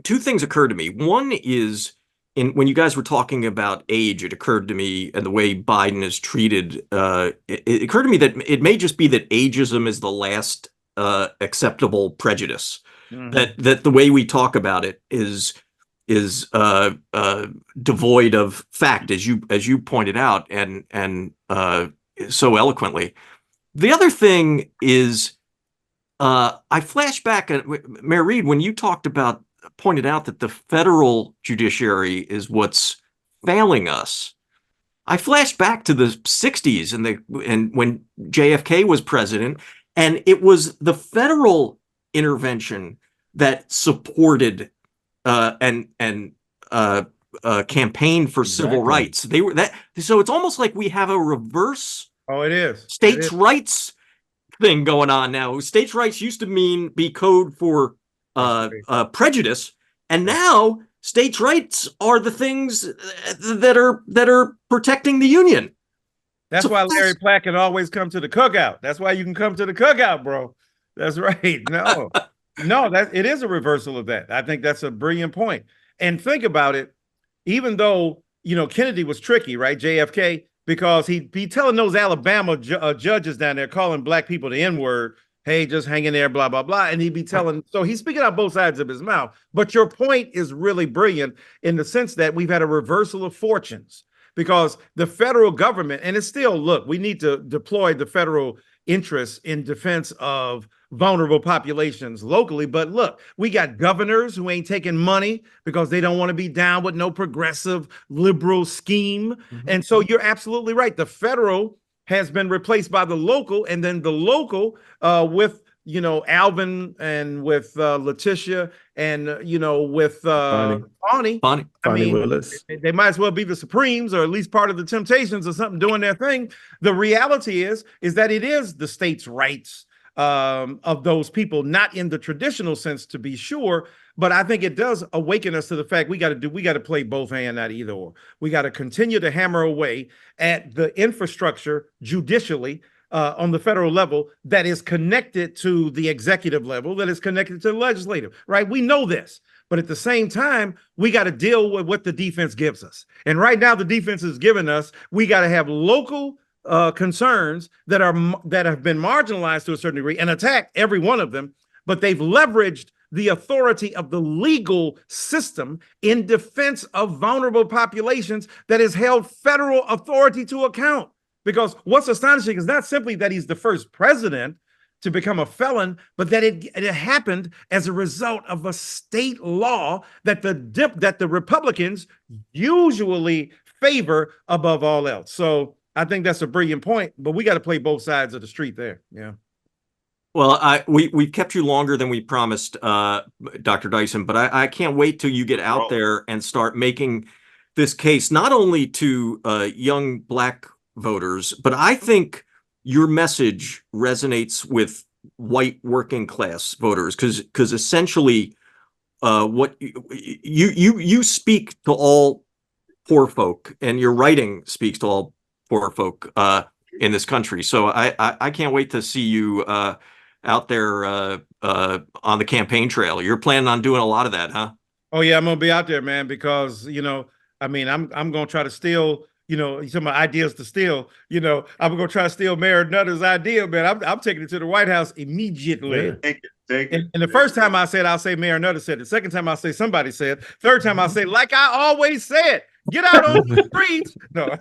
two things occurred to me. One is when you guys were talking about age, it occurred to me and the way Biden is treated. It occurred to me that it may just be that ageism is the last acceptable prejudice. That the way we talk about it is devoid of fact, as you pointed out, and so eloquently. The other thing is, I flash back at Mayor Reed when you pointed out that the federal judiciary is what's failing us. I flashed back to the 60s and when JFK was president, and it was the federal intervention that supported and campaigned for civil rights. They were that. So it's almost like we have a reverse. Oh, it is states' rights thing going on now. States' rights used to be code for prejudice, and now states' rights are the things that are protecting the union. That's why Larry Platt can always come to the cookout. That's why you can come to the cookout, bro. That's right. No, it is a reversal of that. I think that's a brilliant point. And think about it. Even though Kennedy was tricky, right? JFK, because he'd be telling those Alabama judges down there, calling black people the N-word. Hey, just hang in there, blah, blah, blah. And he'd be telling, so he's speaking out both sides of his mouth. But your point is really brilliant in the sense that we've had a reversal of fortunes because the federal government, and it's still, look, we need to deploy the federal interests in defense of vulnerable populations locally. But look, we got governors who ain't taking money because they don't want to be down with no progressive liberal scheme. And so you're absolutely right. The federal has been replaced by the local, and then the local with Alvin and with Letitia and with Bonnie Willis. They might as well be the Supremes or at least part of the Temptations or something doing their thing. The reality is that it is the states' rights of those people, not in the traditional sense, to be sure. But I think it does awaken us to the fact we got to play both hand, not either or. We got to continue to hammer away at the infrastructure judicially on the federal level that is connected to the executive level, that is connected to the legislative, right? We know this. But at the same time, we got to deal with what the defense gives us. And right now, the defense is giving us, we got to have local concerns that have been marginalized to a certain degree and attacked, every one of them, but they've leveraged the authority of the legal system in defense of vulnerable populations that has held federal authority to account. Because what's astonishing is not simply that he's the first president to become a felon, but that it happened as a result of a state law that the Republicans usually favor above all else. So I think that's a brilliant point, but we got to play both sides of the street there. Yeah. Well, we've kept you longer than we promised, Dr. Dyson, but I can't wait till you get out there and start making this case, not only to young Black voters, but I think your message resonates with white working class voters because essentially what you speak to all poor folk, and your writing speaks to all poor folk in this country. So I can't wait to see you out there on the campaign trail. You're planning on doing a lot of that, huh? Oh yeah, I'm gonna be out there, man, because I'm gonna try to steal, some of my ideas to steal. I'm gonna try to steal Mayor Nutter's idea, man. I'm taking it to the White House immediately. Yeah. Take it. And the first time I said, I'll say Mayor Nutter said it. Second time I'll say somebody said. Third time I'll say, like I always said, get out on the streets. No.